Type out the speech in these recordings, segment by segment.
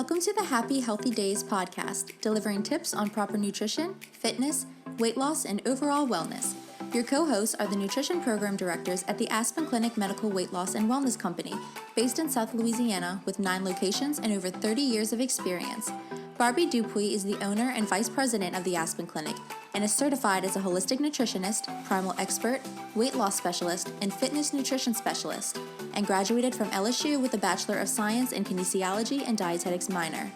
Welcome to the Happy Healthy Days podcast, delivering tips on proper nutrition, fitness, weight loss, and overall wellness. Your co-hosts are the nutrition program directors at the Aspen Clinic Medical Weight Loss and Wellness Company, based in South Louisiana with 9 locations and over 30 years of experience. Barbie Dupuy is the owner and vice president of the Aspen Clinic and is certified as a holistic nutritionist, primal expert, weight loss specialist, and fitness nutrition specialist, and graduated from LSU with a Bachelor of Science in Kinesiology and Dietetics minor.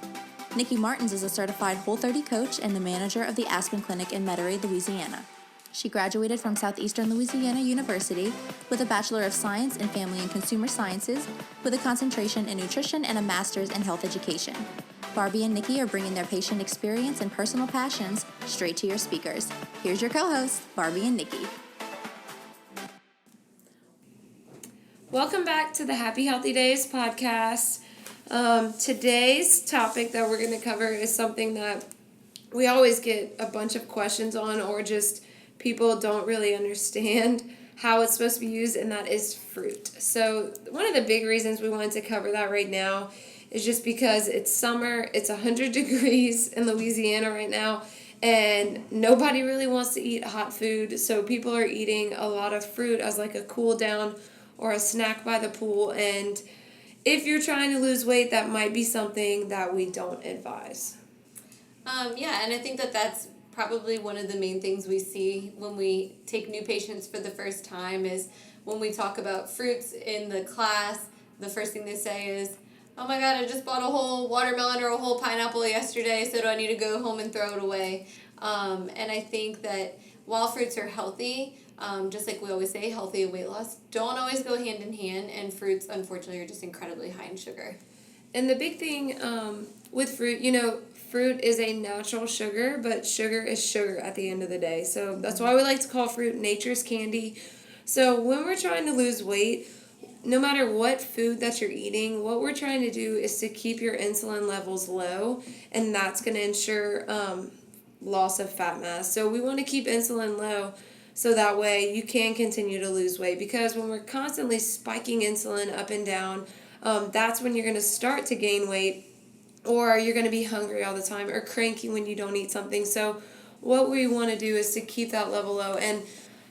Nikki Martins is a certified Whole30 coach and the manager of the Aspen Clinic in Metairie, Louisiana. She graduated from Southeastern Louisiana University with a Bachelor of Science in Family and Consumer Sciences with a concentration in nutrition and a master's in health education. Barbie and Nikki are bringing their patient experience and personal passions straight to your speakers. Here's your co-hosts, Barbie and Nikki. Welcome back to the Happy Healthy Days podcast. Today's topic that we're going to cover is something that we always get a bunch of questions on, or just people don't really understand how it's supposed to be used, and that is fruit. So one of the big reasons we wanted to cover that right now is just because it's summer, it's 100 degrees in Louisiana right now, and nobody really wants to eat hot food, so people are eating a lot of fruit as like a cool down or a snack by the pool, and if you're trying to lose weight, that might be something that we don't advise. And I think that's probably one of the main things we see when we take new patients for the first time is when we talk about fruits in the class, the first thing they say is, oh my God, I just bought a whole watermelon or a whole pineapple yesterday, so do I need to go home and throw it away? And I think that while fruits are healthy, just like we always say, healthy and weight loss don't always go hand in hand, and fruits, unfortunately, are just incredibly high in sugar. And the big thing with fruit, fruit is a natural sugar, but sugar is sugar at the end of the day. So that's why we like to call fruit nature's candy. So when we're trying to lose weight, no matter what food that you're eating, what we're trying to do is to keep your insulin levels low, and that's going to ensure loss of fat mass. So we want to keep insulin low so that way you can continue to lose weight, because when we're constantly spiking insulin up and down, that's when you're going to start to gain weight, or you're going to be hungry all the time or cranky when you don't eat something. So what we want to do is to keep that level low. And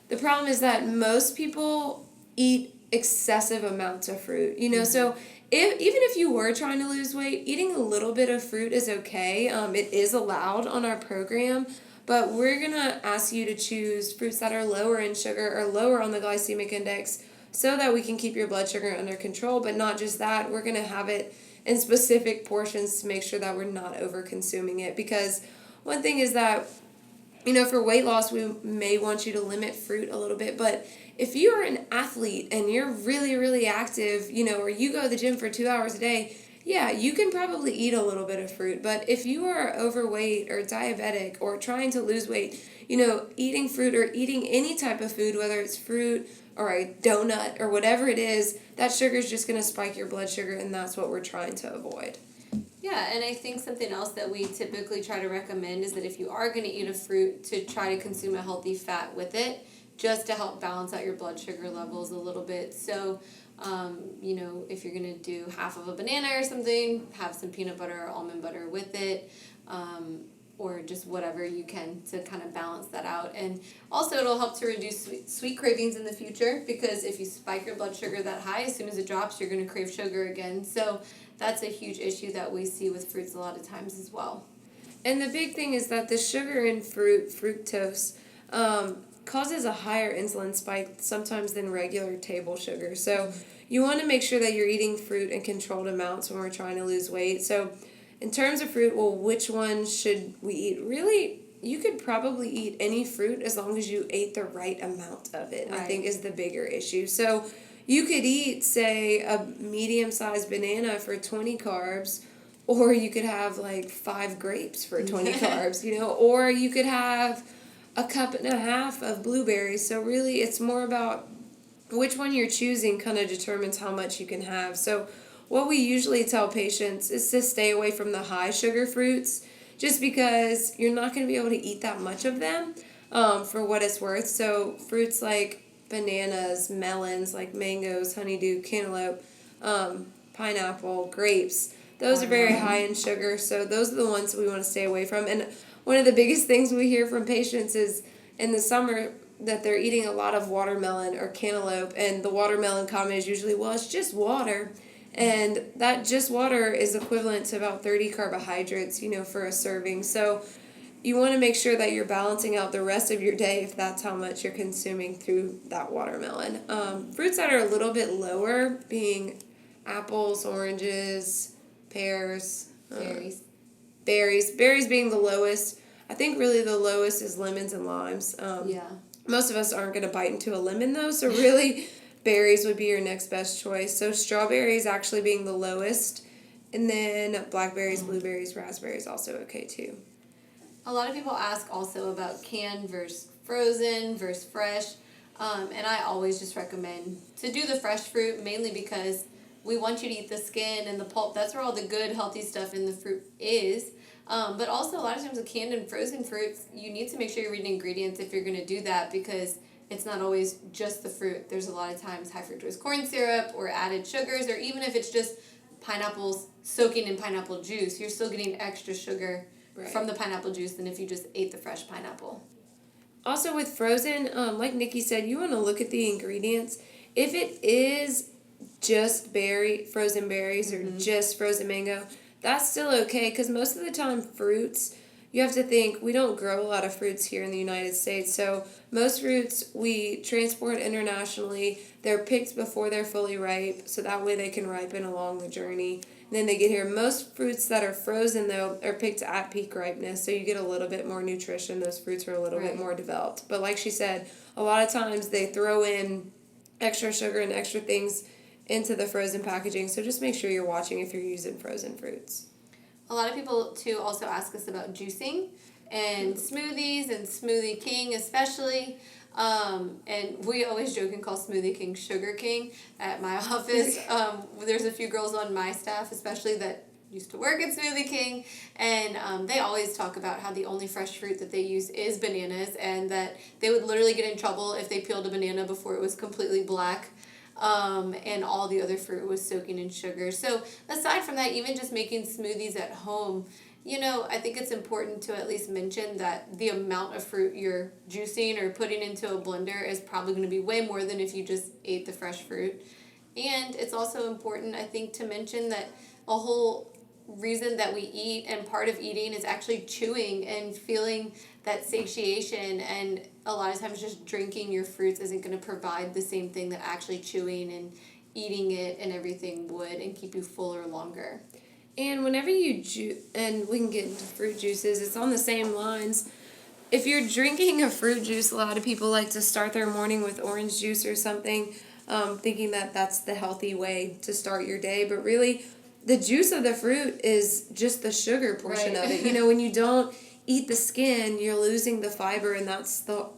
the problem is that most people eat excessive amounts of fruit, so even if you were trying to lose weight, eating a little bit of fruit is okay. It is allowed on our program, but we're going to ask you to choose fruits that are lower in sugar or lower on the glycemic index so that we can keep your blood sugar under control. But not just that, we're going to have it in specific portions to make sure that we're not over consuming it, because one thing is that for weight loss, we may want you to limit fruit a little bit, but if you are an athlete and you're really, really active, or you go to the gym for 2 hours a day, yeah, you can probably eat a little bit of fruit. But if you are overweight or diabetic or trying to lose weight, eating fruit or eating any type of food, whether it's fruit or a donut or whatever it is, that sugar is just going to spike your blood sugar, and that's what we're trying to avoid. Yeah, and I think something else that we typically try to recommend is that if you are going to eat a fruit, to try to consume a healthy fat with it, just to help balance out your blood sugar levels a little bit. So, if you're going to do half of a banana or something, have some peanut butter or almond butter with it, or just whatever you can to kind of balance that out. And also it'll help to reduce sweet cravings in the future, because if you spike your blood sugar that high, as soon as it drops, you're going to crave sugar again. So that's a huge issue that we see with fruits a lot of times as well. And the big thing is that the sugar in fruit, fructose, causes a higher insulin spike sometimes than regular table sugar. So you want to make sure that you're eating fruit in controlled amounts when we're trying to lose weight. So in terms of fruit, which one should we eat? Really, you could probably eat any fruit as long as you ate the right amount of it, right. I think is the bigger issue. So you could eat, say, a medium-sized banana for 20 carbs, or you could have like 5 grapes for 20 carbs, or you could have a cup and a half of blueberries. So really it's more about which one you're choosing kind of determines how much you can have. So what we usually tell patients is to stay away from the high sugar fruits, just because you're not going to be able to eat that much of them for what it's worth. So fruits like bananas, melons, like mangoes, honeydew, cantaloupe, pineapple, grapes, those are very high in sugar, so those are the ones that we want to stay away from. And one of the biggest things we hear from patients is in the summer that they're eating a lot of watermelon or cantaloupe, and the watermelon comment is usually, well, it's just water. And that just water is equivalent to about 30 carbohydrates, for a serving. So you want to make sure that you're balancing out the rest of your day if that's how much you're consuming through that watermelon. Fruits that are a little bit lower being apples, oranges, pears, berries being the lowest. I think really the lowest is lemons and limes. Most of us aren't going to bite into a lemon though, so really berries would be your next best choice. So strawberries actually being the lowest, and then blackberries, blueberries, raspberries also okay too. A lot of people ask also about canned versus frozen versus fresh, and I always just recommend to do the fresh fruit, mainly because we want you to eat the skin and the pulp. That's where all the good, healthy stuff in the fruit is. But also, a lot of times with canned and frozen fruits, you need to make sure you're reading ingredients if you're going to do that, because it's not always just the fruit. There's a lot of times high fructose corn syrup or added sugars, or even if it's just pineapples soaking in pineapple juice, you're still getting extra sugar from the pineapple juice than if you just ate the fresh pineapple. Also with frozen, like Nikki said, you want to look at the ingredients. If it is just frozen berries or just frozen mango, that's still okay, because most of the time fruits, you have to think, we don't grow a lot of fruits here in the United States, so most fruits we transport internationally. They're picked before they're fully ripe, so that way they can ripen along the journey. And then they get here. Most fruits that are frozen, though, are picked at peak ripeness, so you get a little bit more nutrition. Those fruits are a little bit more developed. But like she said, a lot of times they throw in extra sugar and extra things into the frozen packaging, so just make sure you're watching if you're using frozen fruits. A lot of people, too, also ask us about juicing and smoothies and Smoothie King especially. And we always joke and call Smoothie King Sugar King at my office. There's a few girls on my staff especially that used to work at Smoothie King, and they always talk about how the only fresh fruit that they use is bananas, and that they would literally get in trouble if they peeled a banana before it was completely black. And all the other fruit was soaking in sugar. So aside from that, even just making smoothies at home, I think it's important to at least mention that the amount of fruit you're juicing or putting into a blender is probably going to be way more than if you just ate the fresh fruit. And it's also important, I think, to mention that a whole reason that we eat and part of eating is actually chewing and feeling that satiation, and a lot of times just drinking your fruits isn't going to provide the same thing that actually chewing and eating it and everything would, and keep you fuller longer. And whenever you and we can get into fruit juices, it's on the same lines. If you're drinking a fruit juice, a lot of people like to start their morning with orange juice or something, thinking that that's the healthy way to start your day, but really the juice of the fruit is just the sugar portion of it. When you don't eat the skin, you're losing the fiber, and that's the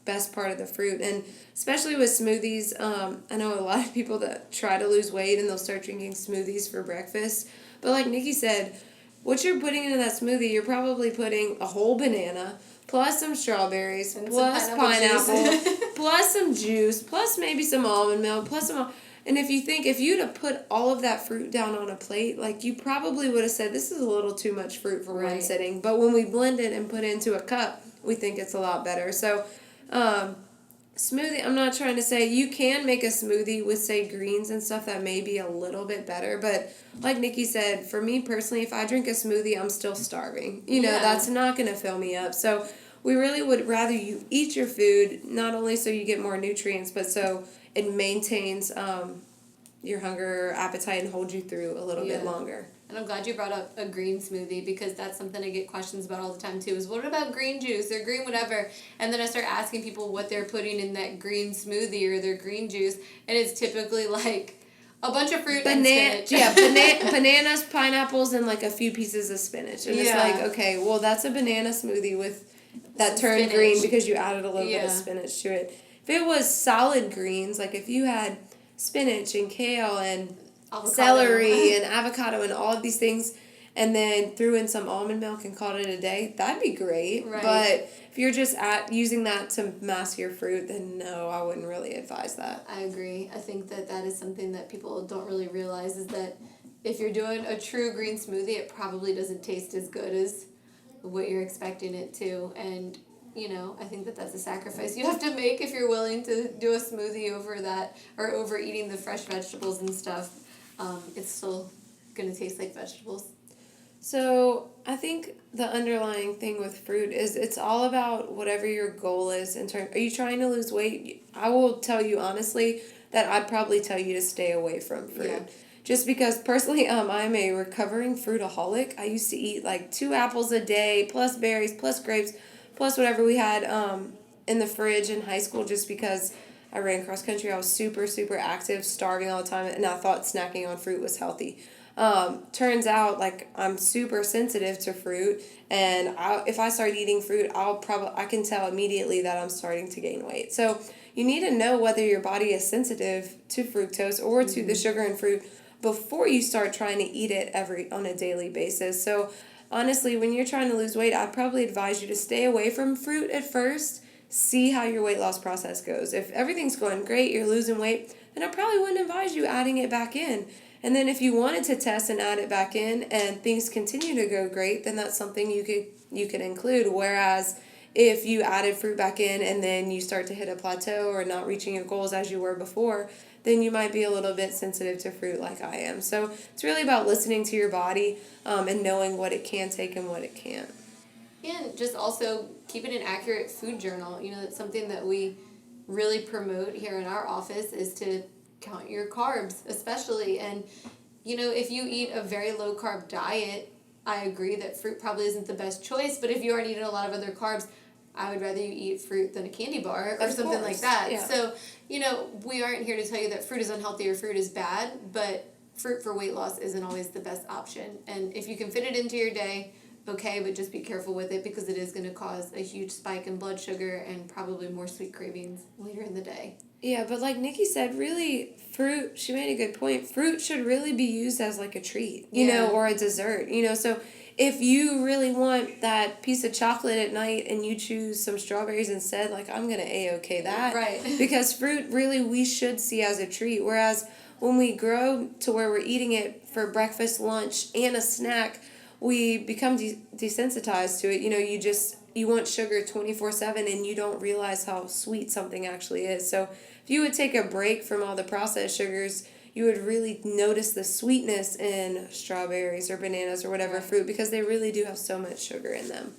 best part of the fruit. And especially with smoothies, I know a lot of people that try to lose weight and they'll start drinking smoothies for breakfast. But like Nikki said, what you're putting into that smoothie, you're probably putting a whole banana, plus some strawberries, and plus some pineapple, plus some juice, plus maybe some almond milk, plus some... And if you'd have put all of that fruit down on a plate, like, you probably would have said, this is a little too much fruit for one sitting. But when we blend it and put it into a cup, we think it's a lot better. So, smoothie, I'm not trying to say, you can make a smoothie with, say, greens and stuff that may be a little bit better. But like Nikki said, for me personally, if I drink a smoothie, I'm still starving. That's not going to fill me up. So we really would rather you eat your food, not only so you get more nutrients, but so it maintains your hunger or appetite and holds you through a little bit longer. And I'm glad you brought up a green smoothie, because that's something I get questions about all the time too, is what about green juice or green whatever? And then I start asking people what they're putting in that green smoothie or their green juice, and it's typically like a bunch of fruit and spinach. Yeah, bananas, pineapples, and like a few pieces of spinach. And it's like, okay, well, that's a banana smoothie with that turned spinach. Green because you added a little bit of spinach to it. If it was solid greens, like if you had spinach and kale and celery and avocado and all of these things, and then threw in some almond milk and called it a day, that'd be great. Right. But if you're just using that to mask your fruit, then no, I wouldn't really advise that. I agree. I think that is something that people don't really realize, is that if you're doing a true green smoothie, it probably doesn't taste as good as what you're expecting it to. And, I think that that's a sacrifice you have to make if you're willing to do a smoothie over that, or over eating the fresh vegetables and stuff. It's still going to taste like vegetables. So I think the underlying thing with fruit is it's all about whatever your goal is in terms. Are you trying to lose weight? I will tell you honestly that I'd probably tell you to stay away from fruit. Yeah. Just because personally, I'm a recovering fruitaholic. I used to eat like 2 apples a day, plus berries, plus grapes, plus whatever we had in the fridge in high school, just because I ran cross country. I was super, super active, starving all the time, and I thought snacking on fruit was healthy. Turns out, like, I'm super sensitive to fruit, and if I start eating fruit, I can tell immediately that I'm starting to gain weight. So you need to know whether your body is sensitive to fructose or to the sugar in fruit before you start trying to eat it on a daily basis. So honestly, when you're trying to lose weight, I'd probably advise you to stay away from fruit at first. See how your weight loss process goes. If everything's going great, you're losing weight, then I probably wouldn't advise you adding it back in. And then if you wanted to test and add it back in and things continue to go great, then that's something you could include. Whereas if you added fruit back in and then you start to hit a plateau or not reaching your goals as you were before, then you might be a little bit sensitive to fruit like I am. So it's really about listening to your body and knowing what it can take and what it can't. And just also keeping an accurate food journal. That's something that we really promote here in our office, is to count your carbs, especially. And, if you eat a very low carb diet, I agree that fruit probably isn't the best choice. But if you aren't eating a lot of other carbs, I would rather you eat fruit than a candy bar or something like that. Yeah. So, we aren't here to tell you that fruit is unhealthy or fruit is bad, but fruit for weight loss isn't always the best option. And if you can fit it into your day, okay, but just be careful with it, because it is going to cause a huge spike in blood sugar and probably more sweet cravings later in the day. Yeah, but like Nikki said, really, fruit, she made a good point. Fruit should really be used as like a treat, or a dessert, So if you really want that piece of chocolate at night and you choose some strawberries instead, like, I'm going to A-OK that. Right. Because fruit, really, we should see as a treat. Whereas when we grow to where we're eating it for breakfast, lunch, and a snack, we become desensitized to it. You want sugar 24/7 and you don't realize how sweet something actually is. So if you would take a break from all the processed sugars, you would really notice the sweetness in strawberries or bananas or whatever fruit, because they really do have so much sugar in them.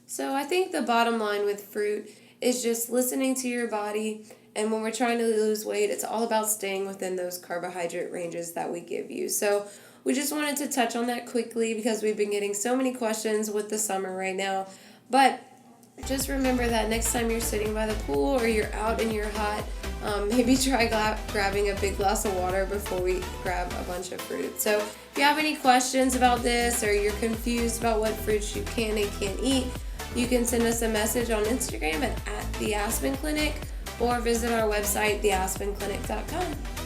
So I think the bottom line with fruit is just listening to your body. And when we're trying to lose weight, it's all about staying within those carbohydrate ranges that we give you. So we just wanted to touch on that quickly because we've been getting so many questions with the summer right now. But just remember that next time you're sitting by the pool or you're out and you're hot, maybe try grabbing a big glass of water before we grab a bunch of fruit. So if you have any questions about this, or you're confused about what fruits you can and can't eat, you can send us a message on Instagram at the Aspen Clinic, or visit our website, theaspenclinic.com.